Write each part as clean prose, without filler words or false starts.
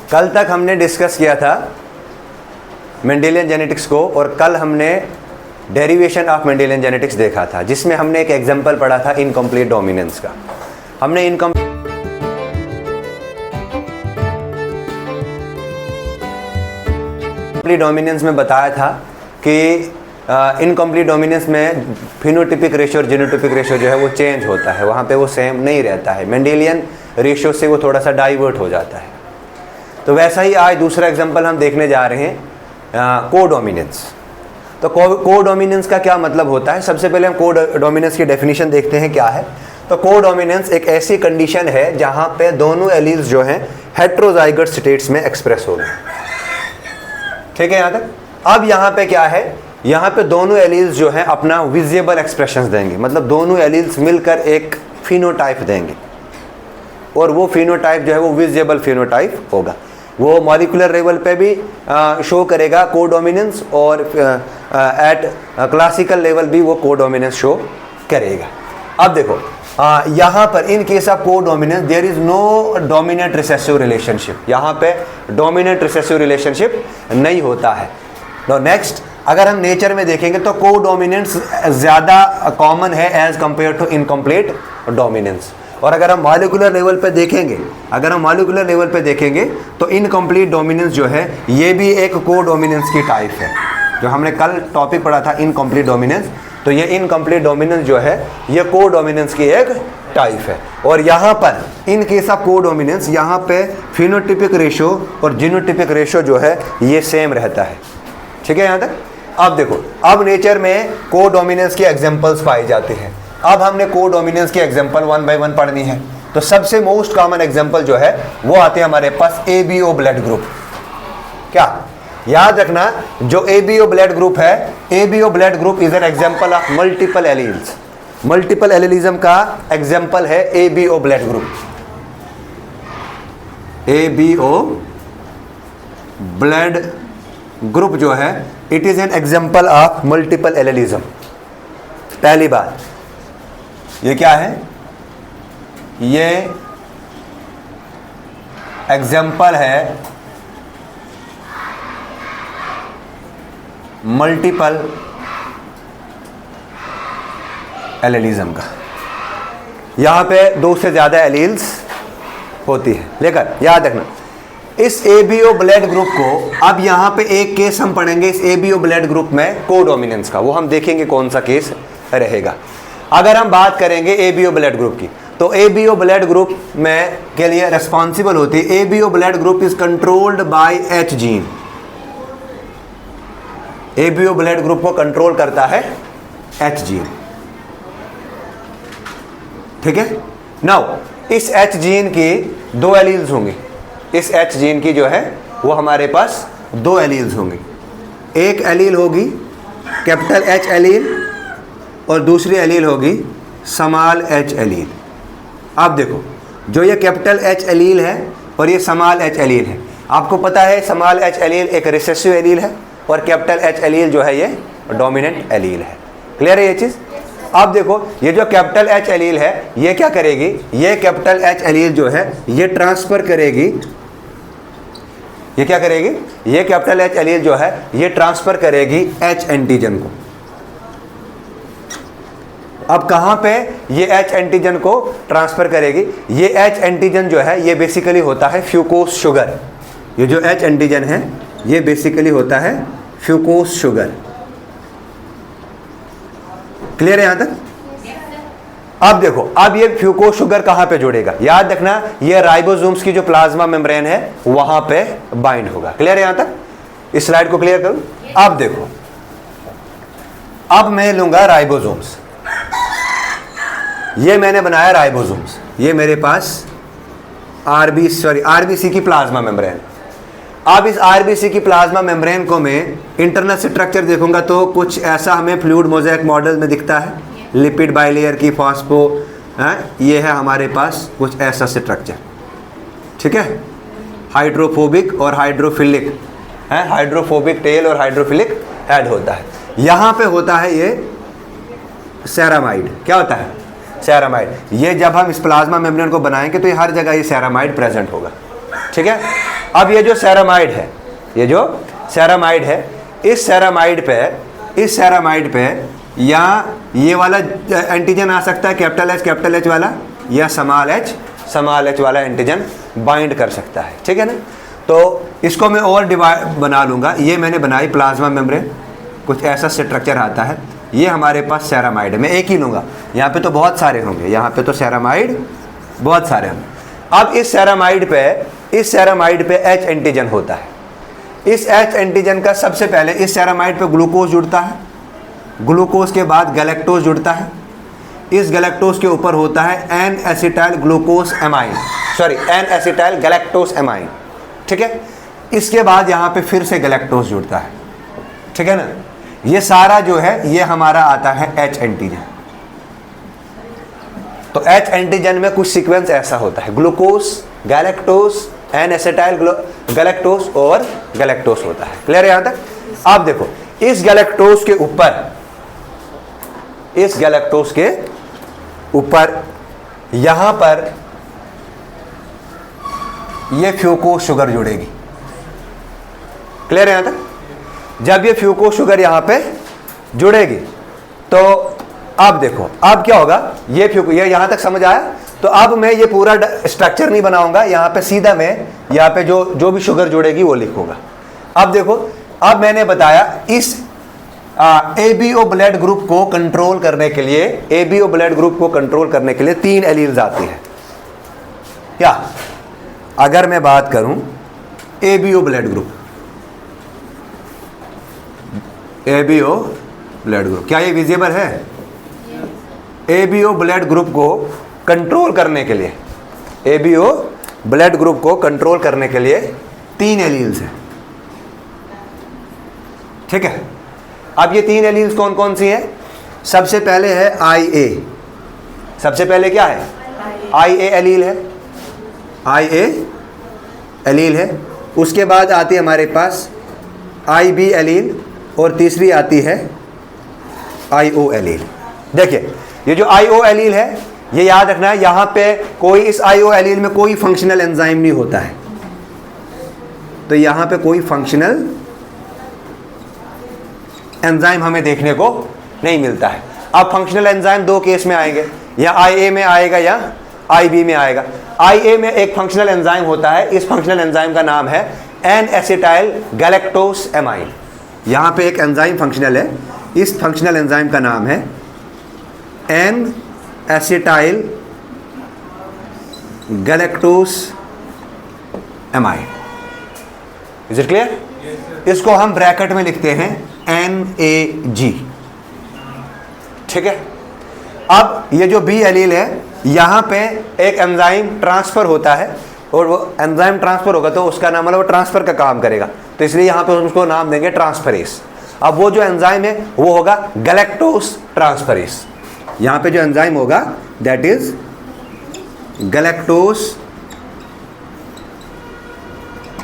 कल तक हमने डिस्कस किया था मेंडेलियन जेनेटिक्स को, और कल हमने डेरिवेशन ऑफ मेंडेलियन जेनेटिक्स देखा था, जिसमें हमने एक एग्जांपल पढ़ा था इनकम्प्लीट डोमिनेंस का। हमने इनकम्प्लीट डोमिनेंस में बताया था कि इनकम्प्लीट डोमिनेंस में फिनोटिपिक रेशियो और जीनोटिपिक रेशियो जो है वो चेंज होता है, वहाँ पे वो सेम नहीं रहता है, मेंडेलियन रेशियो से वो थोड़ा सा डाइवर्ट हो जाता है। तो वैसा ही आज दूसरा एग्जांपल हम देखने जा रहे हैं कोडोमिनेंस। तो कोडोमिनेंस का क्या मतलब होता है? सबसे पहले हम कोडोमिनेंस की डेफिनेशन देखते हैं क्या है। तो कोडोमिनेंस एक ऐसी कंडीशन है जहाँ पे दोनों एलील्स जो हैं हेट्रोजाइगस स्टेट्स में एक्सप्रेस हो गए। ठीक है यहाँ तक? अब यहाँ पे क्या है, यहाँ पे दोनों एलील्स जो हैं अपना विजिबल एक्सप्रेशंस देंगे, मतलब दोनों एलील्स मिलकर एक फिनोटाइप देंगे, और वो फिनोटाइप जो है वो विजिबल फिनोटाइप होगा। वो मॉलिक्यूलर लेवल पे भी शो करेगा कोडोमिनेंस, और एट क्लासिकल लेवल भी वो कोडोमिनेंस शो करेगा। अब देखो यहाँ पर in case of codominance there is no dominant recessive relationship, यहाँ पे डोमिनेंट रिसेसिव रिलेशनशिप नहीं होता है। तो नेक्स्ट अगर हम नेचर में देखेंगे तो कोडोमिनेंस ज़्यादा कॉमन है as compare to incomplete dominance. और अगर हम मॉलिक्यूलर लेवल पे देखेंगे, तो इनकम्प्लीट डोमिनेंस जो है ये भी एक कोडोमिनेंस की टाइप है। जो हमने कल टॉपिक पढ़ा था इनकम्प्लीट डोमिनेंस, तो ये इनकम्प्लीट डोमिनेंस जो है ये कोडोमिनेंस की एक टाइप है। और यहाँ पर इन केस ऑफ कोडोमिनेंस यहाँ पे फिनोटिपिक रेशियो और जीनोटिपिक रेशियो जो है ये सेम रहता है। ठीक है यहाँ तक? अब देखो, अब नेचर में कोडोमिनेंस के एग्जांपल्स पाए जाते हैं। अब हमने कोडोमिनेंस के एग्जांपल वन बाय वन पढ़नी है। तो सबसे मोस्ट कॉमन एग्जांपल जो है वो आते हैं हमारे पास एबीओ ब्लड ग्रुप। क्या याद रखना, जो एबीओ ब्लड ग्रुप है, ABO blood group is an example of multiple alleles. Multiple एलीलिज्म का एग्जांपल है ABO blood group. ABO blood group जो है it is an example of multiple एलीलिज्म। पहली बात ये क्या है, ये एग्जाम्पल है मल्टीपल एलीलिज्म का। यहां पे दो से ज्यादा एलील्स होती है। लेकिन याद रखना इस एबीओ ब्लड ग्रुप को, अब यहां पे एक केस हम पढ़ेंगे इस एबीओ ब्लड ग्रुप में कोडोमिनेंस का, वो हम देखेंगे कौन सा केस रहेगा। अगर हम बात करेंगे एबीओ ब्लड ग्रुप की, तो एबीओ ब्लड ग्रुप में के लिए रेस्पॉन्सिबल होती है, ABO blood group is controlled by H gene. ABO blood group को कंट्रोल करता है एच जीन। ठीक है? नाउ इस एच जीन की दो एलील्स होंगे। इस एच जीन की जो है वो हमारे पास दो एलील्स होंगे। एक एलील होगी कैपिटल एच एलील और दूसरी एलील होगी स्मॉल एच एलील। आप देखो, जो ये कैपिटल एच एलील है और ये स्मॉल एच एलील है, आपको पता है स्मॉल एच एलील एक रिसेसिव एलील है और कैपिटल एच एलील जो है ये डोमिनेंट एलील है। क्लियर है ये चीज़? अब देखो, ये जो कैपिटल एच एलील है ये क्या करेगी, ये कैपिटल एच एलील जो है ये ट्रांसफर करेगी, ये क्या करेगी, ये कैपिटल एच एलील जो है ये ट्रांसफर करेगी एच एंटीजन को। अब कहाँ पे ये एच एंटीजन को ट्रांसफर करेगी? ये एच एंटीजन जो है ये बेसिकली होता है फ्यूकोस शुगर। ये जो एच एंटीजन है ये बेसिकली होता है फ्यूकोस शुगर। क्लियर है यहां तक? अब देखो, अब ये फ्यूकोस शुगर कहां पे जुड़ेगा? याद रखना, ये राइबोसोम्स की जो प्लाज्मा मेम्ब्रेन है वहां पे बाइंड होगा। क्लियर है यहां तक? इस स्लाइड को क्लियर करूं। अब देखो, अब मैं लूंगा राइबोसोम्स, ये मैंने बनाया राइबोसोम्स, ये मेरे पास आरबीसी की प्लाज्मा मेम्ब्रेन। अब इस आरबीसी की प्लाज्मा मेम्ब्रेन को मैं इंटरनल स्ट्रक्चर देखूंगा तो कुछ ऐसा हमें फ्लूइड मोज़ेक मॉडल में दिखता है, लिपिड बाइलेयर की फॉस्फो ये है हमारे पास कुछ ऐसा स्ट्रक्चर। ठीक है? हाइड्रोफोबिक और हाइड्रोफिलिक है, हाइड्रोफोबिक टेल और हाइड्रोफिलिक हेड होता है। यहाँ पे होता है ये सेरामाइड। क्या होता है? सेरामाइड। ये जब हम इस प्लाज्मा मेम्ब्रेन को बनाएंगे तो ये हर जगह ये सेरामाइड प्रेजेंट होगा। ठीक है? अब ये जो सेरामाइड है, ये जो सेरामाइड है, इस सेरामाइड पे या ये वाला एंटीजन आ सकता है कैपिटल एच वाला, या स्मॉल एच वाला एंटीजन बाइंड कर सकता है, ठीक है ना। तो इसको मैं और डिवाइड बना लूँगा, ये मैंने बनाई प्लाज्मा मेम्ब्रेन, कुछ ऐसा स्ट्रक्चर आता है, ये हमारे पास सेरामाइड है। मैं एक ही लूँगा, यहाँ पे तो बहुत सारे होंगे, यहाँ पे तो सेरामाइड बहुत सारे होंगे। अब इस सेरामाइड पे एच एंटीजन होता है। इस एच एंटीजन का सबसे पहले इस सेरामाइड पे ग्लूकोज जुड़ता है, ग्लूकोज के बाद गैलेक्टोज जुड़ता है, इस गैलेक्टोज के ऊपर होता है एन एसिटाइल गैलेक्टोज एमाइन, ठीक है। इसके बाद यहाँ पे फिर से गैलेक्टोज जुड़ता है, ठीक है ना। ये सारा जो है ये हमारा आता है एच एंटीजन। तो एच एंटीजन में कुछ सीक्वेंस ऐसा होता है, glucose, galactose, N acetyl galactose और गैलेक्टोज होता है। क्लियर है यहां तक? आप देखो इस गैलेक्टोज के ऊपर यहां पर ये फ्यूकोज शुगर जुड़ेगी। क्लियर है यहां तक? जब ये फ्यूकोज शुगर यहां पे जुड़ेगी तो अब देखो अब क्या होगा, ये यहां तक समझ आया? तो अब मैं ये पूरा स्ट्रक्चर नहीं बनाऊंगा, यहां पे सीधा मैं यहां पे जो भी शुगर जुड़ेगी वो लिखूंगा। अब देखो, अब मैंने बताया इस एबीओ ब्लड ग्रुप को कंट्रोल करने के लिए 3 एलील्स आती है। क्या अगर मैं बात करूं एबीओ ब्लड ग्रुप, क्या ये विजिबल है? एबीओ ब्लड ग्रुप को कंट्रोल करने के लिए, 3 एलील्स हैं, ठीक है। अब ये 3 एलील्स कौन कौन सी हैं? सबसे पहले है IA, सबसे पहले क्या है? IA एलील है। उसके बाद आती है हमारे पास IB एलील और तीसरी आती है IO एलील। देखिए ये जो IO एलील है, ये याद रखना है, यहां पे कोई इस IO एलील में कोई फंक्शनल एंजाइम नहीं होता है, तो यहां पे कोई फंक्शनल एंजाइम हमें देखने को नहीं मिलता है। अब फंक्शनल एंजाइम 2 केस में आएंगे, या IA में आएगा या IB में आएगा। IA में एक फंक्शनल एंजाइम होता है, इस फंक्शनल एंजाइम का नाम है एन एसिटाइल गैलेक्टोज एमाइन। यहां पे एक एंजाइम फंक्शनल है, इस फंक्शनल एंजाइम का नाम है N acetyl galactose amine. Is it clear? इसको हम ब्रैकेट में लिखते हैं NAG, ठीक है। अब ये जो B एलील है, यहां पे एक एंजाइम ट्रांसफर होता है, और वो एंजाइम ट्रांसफर होगा तो उसका नाम मतलब वो ट्रांसफर का काम करेगा, तो इसलिए यहां पे उसको नाम देंगे ट्रांसफरेज। अब वो जो एंजाइम है वो होगा गैलेक्टोज ट्रांसफरेज। यहां पे जो एंजाइम होगा that is galactose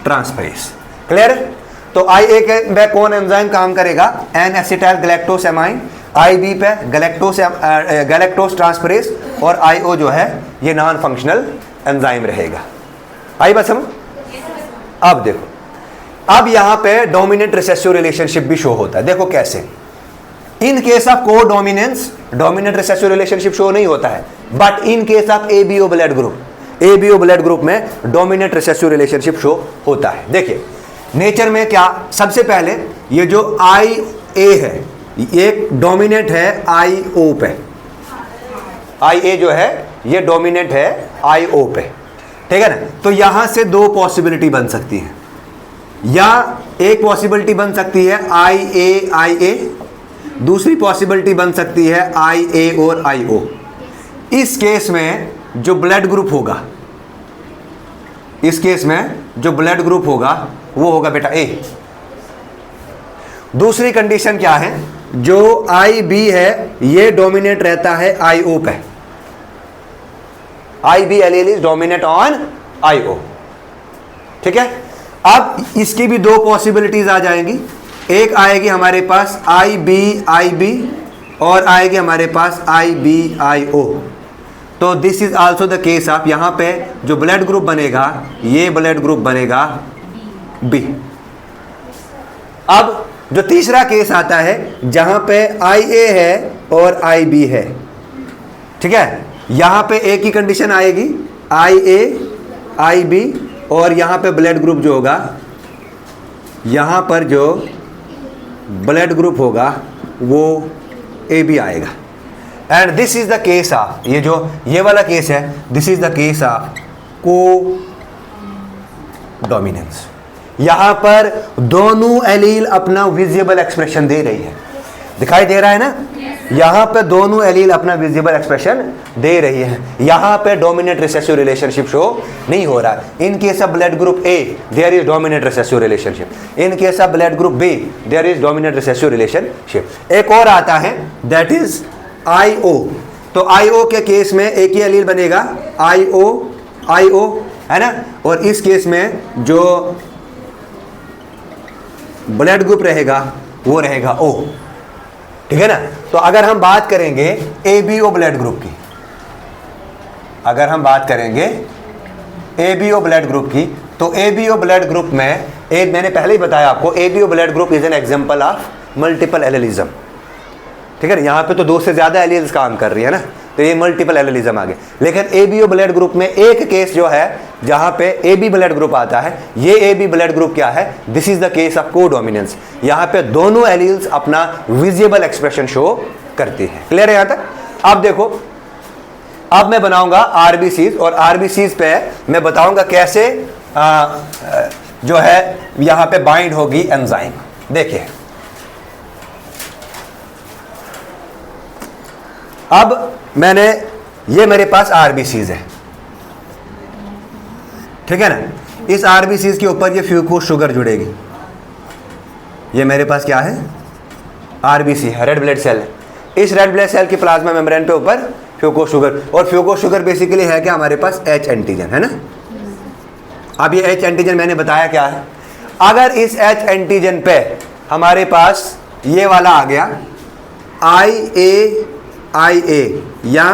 transferase. Clear? तो IA पे कौन एंजाइम काम करेगा? N acetyl galactose amine. IB पे गैलेक्टोज ट्रांसफरेज, और IO जो है ये नॉन फंक्शनल एंजाइम रहेगा। आई बात समझ? अब देखो, अब यहां पे डोमिनेंट रिसेसिव रिलेशनशिप भी शो होता है। देखो कैसे, इन केस ऑफ को dominance dominant recessive relationship show नहीं होता है, but in case of ABO blood group में डोमिनेंट रिसेसिव रिलेशनशिप शो होता है। देखिए नेचर में क्या, सबसे पहले ये जो IA है ये डोमिनेंट है IO पे, IA जो है ये डोमिनेंट है IO पे, ठीक है ना। तो यहां से 2 पॉसिबिलिटी बन सकती है, या एक पॉसिबिलिटी बन सकती है IA, दूसरी पॉसिबिलिटी बन सकती है IA और IO। इस केस में जो ब्लड ग्रुप होगा, वो होगा बेटा A। दूसरी कंडीशन क्या है, जो IB है ये डोमिनेट रहता है IO पे, IB allele is dominate on IO, ठीक है। अब इसकी भी 2 पॉसिबिलिटीज आ जाएंगी, एक आएगी हमारे पास IB और आएगी हमारे पास IB-IO। तो this is also the case of, यहां पे जो ब्लड ग्रुप बनेगा, ये ब्लड ग्रुप बनेगा बी। अब जो तीसरा केस आता है जहां पे IA है और IB है, ठीक है, यहां पे एक ही कंडीशन आएगी, IA IB, और यहां पे ब्लड ग्रुप जो होगा, यहां पर जो ब्लड ग्रुप होगा वो AB आएगा। And this is the case of, ये वाला केस है, this is the case of को डोमिनेंस। यहां पर दोनों एलील अपना विजिबल एक्सप्रेशन दे रही है, दिखाई दे रहा है ना, यहां पे दोनों एलील अपना विजिबल एक्सप्रेशन दे रही है। यहां पे डोमिनेंट रिसेसिव रिलेशनशिप शो नहीं हो रहा। In case of blood group A there is dominant recessive relationship, in case of blood group B there is dominant recessive relationship. एक और आता है दैट इज IO। तो IO के केस में एक ही एलील बनेगा, IO है ना, और इस केस में जो ब्लड ग्रुप रहेगा वो रहेगा O, ठीक है ना। तो अगर हम बात करेंगे ABO ब्लड ग्रुप की, अगर हम बात करेंगे ABO ब्लड ग्रुप की, तो ABO ब्लड ग्रुप में एक मैंने पहले ही बताया आपको, ABO blood group is an example of multiple allelism, ठीक है ना। यहाँ पे तो 2 से ज्यादा एलील्स काम कर रही है ना, तो ये मल्टीपल एलिलिज्म आ गए। लेकिन ABO ब्लड ग्रुप में एक केस जो है जहां पे AB ब्लड ग्रुप आता है, ये AB ब्लड ग्रुप क्या है, this is the case of codominance. यहां पे दोनों एलील्स अपना विजिबल एक्सप्रेशन शो करती है। क्लियर है यहां तक? अब देखो, अब मैं बनाऊंगा RBCs, और RBCs पे मैं बताऊंगा कैसे जो है यहां पे बाइंड होगी एंजाइम। देखिए, अब मैंने, ये मेरे पास RBCs है, ठीक है ना। इस RBCs के ऊपर ये फ्यूकोस शुगर जुड़ेगी, ये मेरे पास क्या है, RBC है, रेड ब्लड सेल है। इस रेड ब्लड सेल की प्लाज्मा मेम्ब्रेन पे ऊपर फ्यूकोस शुगर, और फ्यूकोस शुगर बेसिकली है क्या, हमारे पास H एंटीजन है ना। अब ये H एंटीजन मैंने बताया क्या है, अगर इस H एंटीजन पे हमारे पास ये वाला आ गया IA या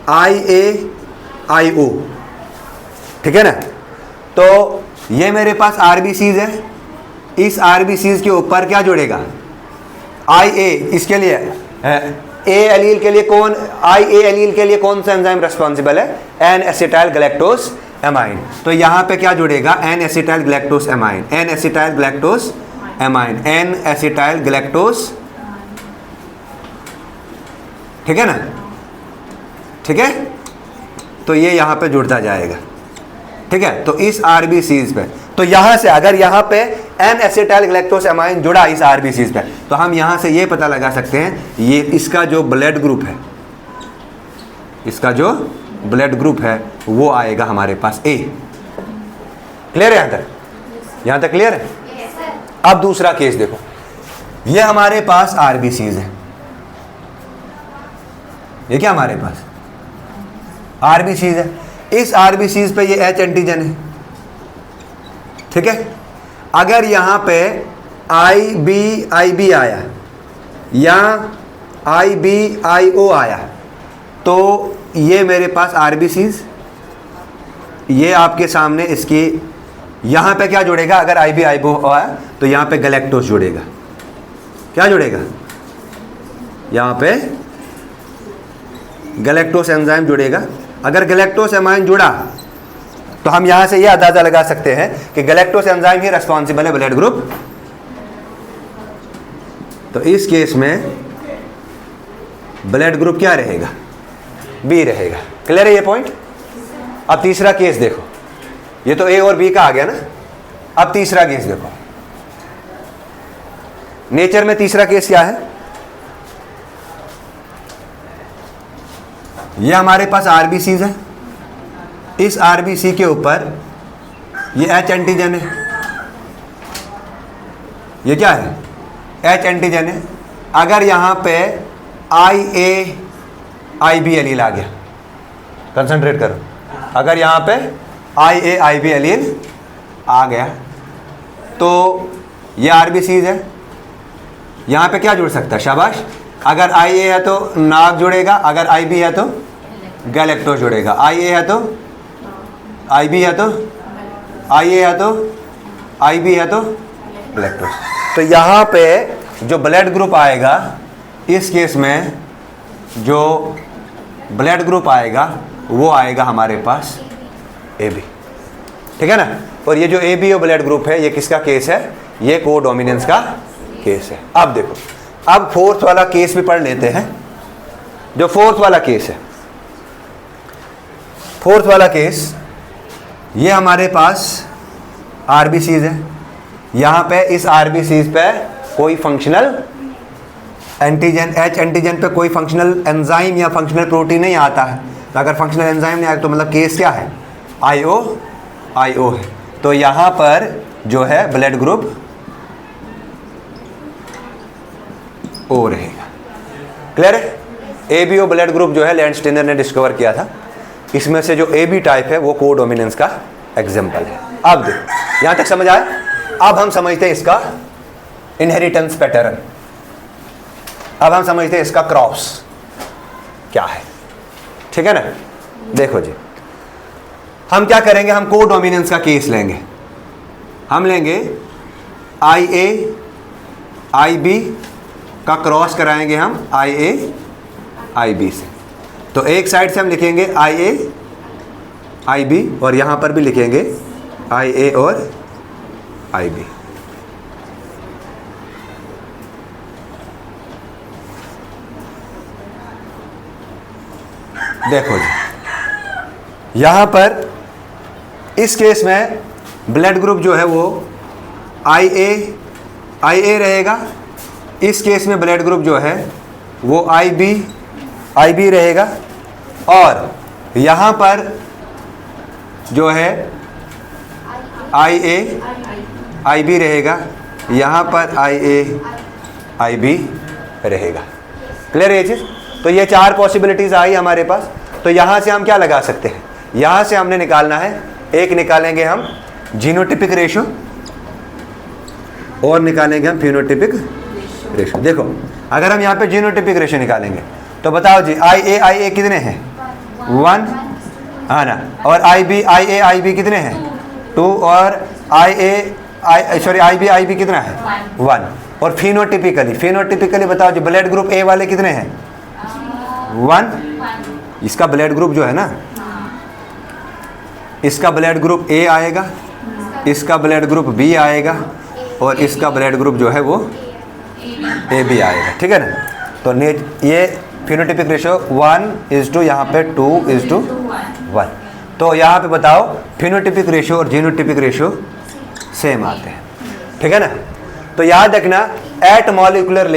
IAIO, ठीक है ना, तो ये मेरे पास RBCs है। इस RBCs के ऊपर क्या जुड़ेगा, IA। इसके लिए A एलील के लिए कौन, IA एलील के लिए कौन सा एंजाइम रेस्पॉन्सिबल है, N एसिटाइल गैलेक्टोज एमाइन। तो यहां पे क्या जुड़ेगा, N acetyl galactose amine, N acetyl galactose amine, N acetyl galactose, ठीक है ना, ठीक है। तो ये यहां पे जुड़ता जाएगा, ठीक है। तो इस RBCs पे, तो यहां से अगर यहां पे N एसिटाइल गैलेक्टोज एमाइन जुड़ा इस RBCs पे, तो हम यहां से ये पता लगा सकते हैं, ये इसका जो ब्लड ग्रुप है, इसका जो ब्लड ग्रुप है वो आएगा हमारे पास A। क्लियर है यहां तक? यहां तक क्लियर है? अब दूसरा केस देखो, ये हमारे पास RBCs है, ये क्या हमारे पास RBCs है। इस RBCs पे ये H एंटीजन है, ठीक है। अगर यहां पे IB आया या IBIO आया, तो ये मेरे पास RBCs, ये आपके सामने इसकी, यहां पे क्या जुड़ेगा, अगर IBIO आया तो यहां पे गैलेक्टोज जुड़ेगा। क्या जुड़ेगा, यहां पे गैलेक्टोज एंजाइम जुड़ेगा। अगर गैलेक्टोज एमाइन जुड़ा तो हम यहां से यह अंदाजा लगा सकते हैं कि गैलेक्टोज एंजाइम ही रिस्पॉन्सिबल है ब्लड ग्रुप। तो इस केस में ब्लड ग्रुप क्या रहेगा, B रहेगा। क्लियर है ये पॉइंट? अब तीसरा केस देखो, ये तो A और B का आ गया ना। अब तीसरा केस देखो, नेचर में तीसरा केस क्या है, ये हमारे पास RBCs है। इस RBC के ऊपर ये H एंटीजन है, ये क्या है, H एंटीजन है। अगर यहां पे IAIB एलील आ गया, कंसंट्रेट करो, अगर यहां पे IAIB एलील आ गया तो ये RBCs है, यहां पे क्या जुड़ सकता है, शाबाश। अगर IA है तो नाग जुड़ेगा, अगर IB है तो गैलेक्टोज जुड़ेगा, IA है तो IB है तो IA है तो IB है तो इलेक्ट्रॉन। तो यहाँ पे जो ब्लड ग्रुप आएगा, इस केस में जो ब्लड ग्रुप आएगा वो आएगा हमारे पास AB, ठीक है ना। और ये जो AB ब्लड ग्रुप है, ये किसका केस है? ये कोडोमिनेंस का केस है। अब देखो, अब फोर्थ वाला केस भी पढ़ लेते हैं। जो फोर्थ वाला केस है, फोर्थ वाला केस, ये हमारे पास RBCs है। यहाँ पे इस RBCs पे कोई फंक्शनल एंटीजन, H एंटीजन पे कोई फंक्शनल एंजाइम या फंक्शनल प्रोटीन नहीं आता है। तो अगर फंक्शनल एंजाइम नहीं आया तो मतलब केस क्या है? IO है। तो यहाँ पर जो है ब्लड ग्रुप O रहेगा। क्लियर है? ABO ब्लड ग्रुप जो है लैंडस्टेनर ने डिस्कवर किया था। इसमें से जो AB टाइप है वो कोडोमिनेंस का एग्जाम्पल है। अब देखो, यहाँ तक समझ आए? अब हम समझते हैं इसका इनहेरिटेंस पैटर्न। अब हम समझते हैं इसका क्रॉस क्या है, ठीक है ना। देखो जी, हम क्या करेंगे, हम कोडोमिनेंस का केस लेंगे। हम लेंगे IA IB का क्रॉस कराएंगे हम IA IB से। तो एक साइड से हम लिखेंगे IA IB और यहाँ पर भी लिखेंगे IA और IB। देखो जी, यहाँ पर इस केस में ब्लड ग्रुप जो है वो IA रहेगा। इस केस में ब्लड ग्रुप जो है वो IB रहेगा। और यहाँ पर जो है IA IB रहेगा, यहाँ पर IA IB रहेगा। क्लियर है ये चीज़? तो ये चार पॉसिबिलिटीज़ आई हमारे पास। तो यहाँ से हम क्या लगा सकते हैं? यहाँ से हमने निकालना है, एक निकालेंगे हम जीनोटिपिक रेशो और निकालेंगे हम फिनोटिपिक रेशो। देखो, अगर हम यहाँ पे जीनोटिपिक रेशो निकालेंगे तो बताओ जी, IA कितने हैं? 1, हाँ ना। और IA कितने हैं? 2। और IB कितना है? 1। और फिनोटिपिकली बताओ जी, ब्लड ग्रुप A वाले कितने हैं? 1। इसका ब्लड ग्रुप जो है ना, इसका ब्लड ग्रुप A आएगा, इसका ब्लड ग्रुप B आएगा और इसका ब्लड ग्रुप जो है वो AB आएगा, ठीक है ना। तो ये फिनोटिपिक रेशो 1:, यहाँ पे 2:1। तो यहाँ पे बताओ फिनोटिपिक रेशो और जीनोटिपिक रेशो सेम आते हैं, ठीक है ना। तो याद रखना, eight molecular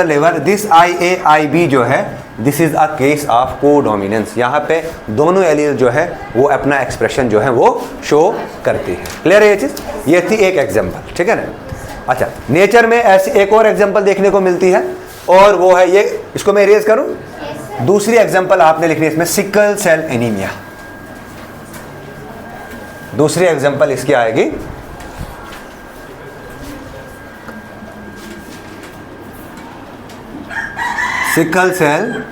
level this IA/IB जो है, this is a case of codominance. यहाँ पे दोनों एलील जो है वो अपना एक्सप्रेशन जो है वो शो करती है। क्लियर है ये चीज़? ये थी एक एग्जांपल, ठीक है ना। अच्छा, नेचर में ऐसी एक और एग्जांपल देखने को मिलती है और वो है ये, इसको मैं इरेज करूं। दूसरी एग्जांपल आपने लिखनी है इसमें, सिकल सेल एनीमिया। दूसरी एग्जांपल इसकी आएगी सिकल सेल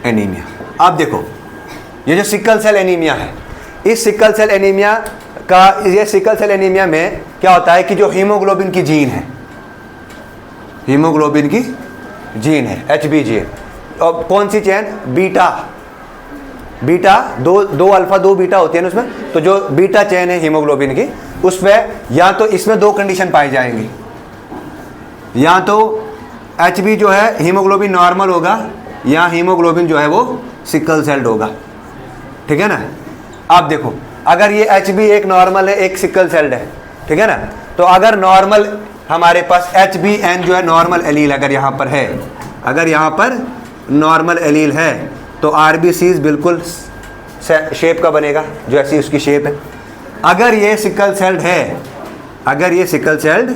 एनीमिया। अब देखो, ये जो सिकल सेल एनीमिया है, इस सिकल सेल एनीमिया का, ये सिकल सेल एनीमिया में क्या होता है कि जो हीमोग्लोबिन की जीन है, हीमोग्लोबिन की जीन है HB जीन, और कौन सी चेन? बीटा, दो अल्फा 2 बीटा होती है ना उसमें। तो जो बीटा चेन है हीमोग्लोबिन की, उसमें या तो इसमें 2 कंडीशन पाई जाएंगी, या तो HB जो है हीमोग्लोबिन नॉर्मल होगा, या हीमोग्लोबिन जो है वो सिकल सेल्ड होगा, ठीक है ना। अब देखो, अगर ये HB एक नॉर्मल है, एक सिकल सेल्ड है, ठीक है ना। तो अगर नॉर्मल हमारे पास HBN जो है नॉर्मल एलील अगर यहाँ पर है, अगर यहाँ पर नॉर्मल एलील है तो RBCs बिल्कुल शेप का बनेगा जो ऐसी उसकी शेप है। अगर ये सिकल सेल्ड है, अगर ये सिकल सेल्ड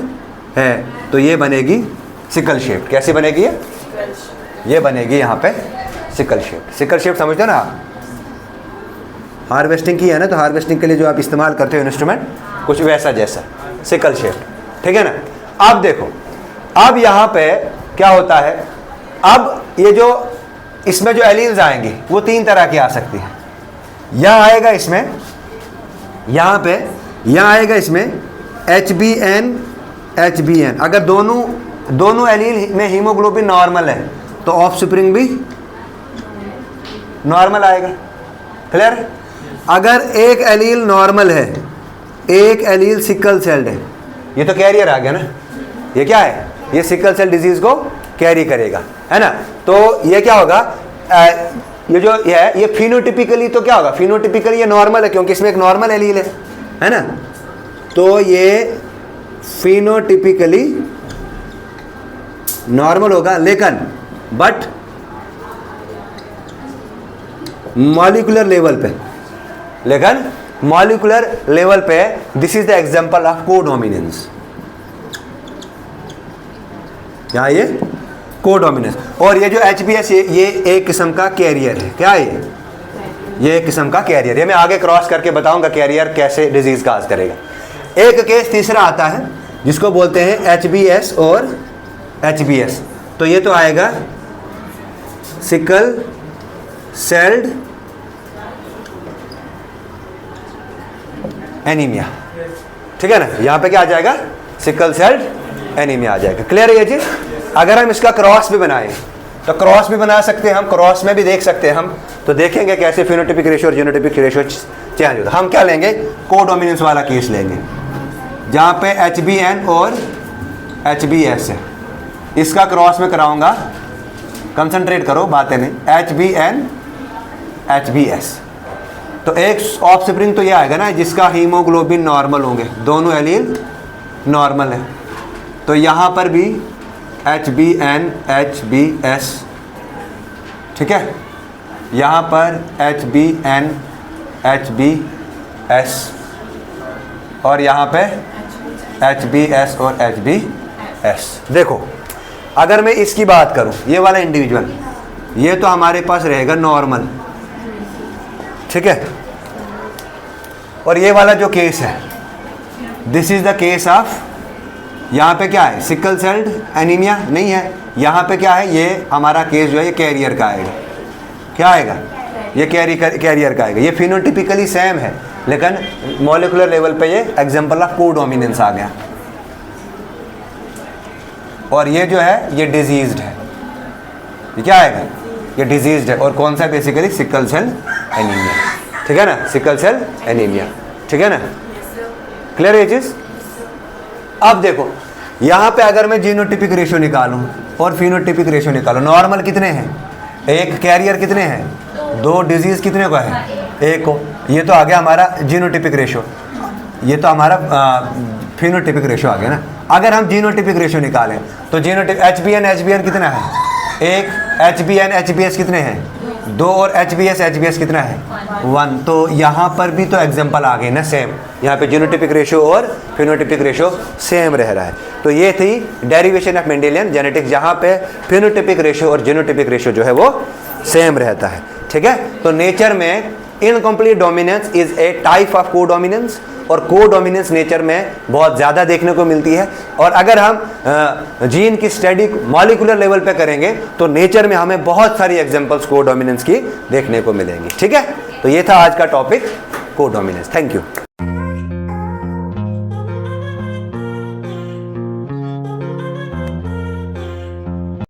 है तो ये बनेगी सिकल शेप। कैसी बनेगी ये बनेगी यहाँ पे सिकल शेप। सिकल शेप समझते हो ना आप? हार्वेस्टिंग की है ना, तो हार्वेस्टिंग के लिए जो आप इस्तेमाल करते हो इंस्ट्रूमेंट, कुछ वैसा जैसा सिकल शेप, ठीक है ना। अब देखो, अब यहाँ पे क्या होता है, अब ये जो इसमें जो एलील्स आएंगी वो 3 तरह की आ सकती हैं। यहाँ आएगा इसमें, यहाँ पे यहाँ आएगा इसमें HbN HbN। अगर दोनों एलील में हीमोग्लोबिन नॉर्मल है तो ऑफस्प्रिंग भी नॉर्मल आएगा। क्लियर? अगर एक एलील नॉर्मल है, एक एलील सिकल सेल्ड है, ये तो कैरियर आ गया ना, ये क्या है, ये सिकल सेल डिजीज को कैरी करेगा, है ना। तो ये क्या होगा, ये जो है ये फिनोटिपिकली तो क्या होगा, फिनोटिपिकली ये नॉर्मल है क्योंकि इसमें एक नॉर्मल एलील है ना। तो ये फिनोटिपिकली नॉर्मल होगा, लेकिन बट मॉलिक्यूलर लेवल पे this is the example of codominance. यहाँ ये कोडोमिनेंस। और ये जो HbS ये एक किस्म का कैरियर है। क्या है ये एक किस्म का कैरियर है। मैं आगे क्रॉस करके बताऊंगा कैरियर कैसे डिजीज काज करेगा। एक केस तीसरा आता है जिसको बोलते हैं HbS और HbS। तो ये तो आएगा सिकल सेल्ड एनीमिया, ठीक है ना। यहाँ पे क्या आ जाएगा, सिकल सेल्ड एनीमिया आ जाएगा। क्लियर है ये चीज। अगर हम इसका क्रॉस भी बनाएं तो क्रॉस भी बना सकते हैं हम, क्रॉस में भी देख सकते हैं हम। तो देखेंगे कैसे फिनोटिपिक रेशियो और जीनोटिपिक रेशियो चेंज होता है। हम क्या लेंगे, कोडोमिनेंस वाला केस लेंगे जहाँ पे HbN और HbS है। इसका क्रॉस में कराऊंगा, कंसंट्रेट करो बातें नहीं, HbN HbS। तो एक ऑफस्प्रिंग तो ये आएगा ना जिसका हीमोग्लोबिन नॉर्मल होंगे, दोनों एलील नॉर्मल है। तो यहाँ पर भी HbN HbS, ठीक है। यहाँ पर HbN HbS और यहाँ पे HbS और HbS। देखो अगर मैं इसकी बात करूँ, ये वाला इंडिविजुअल, ये तो हमारे पास रहेगा नॉर्मल, ठीक है। और ये वाला जो केस है, this is the case of, यहाँ पे क्या है, सिकल सेल्ड एनीमिया नहीं है। यहाँ पे क्या है, ये हमारा केस जो है ये कैरियर का आएगा। क्या आएगा, ये कैरियर का आएगा। ये फिनोटिपिकली सेम है लेकिन मॉलिक्यूलर लेवल पे ये एग्जांपल ऑफ कोडोमिनेंस आ गया। और ये जो है ये डिजीज्ड है। ये क्या आएगा, ये डिजीज्ड है। और कौन सा, बेसिकली सिकल सेल एनीमिया, ठीक है ना, सिकल सेल एनीमिया, ठीक है ना। क्लियर है ये चीज। अब देखो यहाँ पे अगर मैं जीनोटिपिक रेशियो निकालूं और फिनोटिपिक रेशियो निकालूं, नॉर्मल कितने हैं, एक कैरियर कितने हैं, दो डिजीज कितने को है, एक को। ये तो आ गया हमारा जीनोटिपिक रेशियो, ये तो हमारा फिनोटिपिक रेशियो आ गया ना। अगर हम जीनोटिपिक रेशियो निकालें तो जीनोटिपिक HbN कितना है, एक, HbN HbS कितने हैं, दो, और HbS कितना है, 1। तो यहाँ पर भी तो एग्जांपल आ गए ना सेम। यहाँ पे जीनोटिपिक रेशियो और फिनोटिपिक रेशियो सेम रह रहा है। तो ये थी डेरिवेशन ऑफ मेंडेलियन जेनेटिक्स, जहाँ पे फिनोटिपिक रेशियो और जीनोटिपिक रेशियो जो है वो सेम रहता है, ठीक है। तो नेचर में incomplete dominance is a type of codominance, और कोडोमिनेंस नेचर में बहुत ज़्यादा देखने को मिलती है। और अगर हम जीन की स्टडी मॉलिक्यूलर लेवल पे करेंगे तो नेचर में हमें बहुत सारी एग्जांपल्स कोडोमिनेंस की देखने को मिलेंगी, ठीक है। तो ये था आज का टॉपिक, कोडोमिनेंस। Thank you.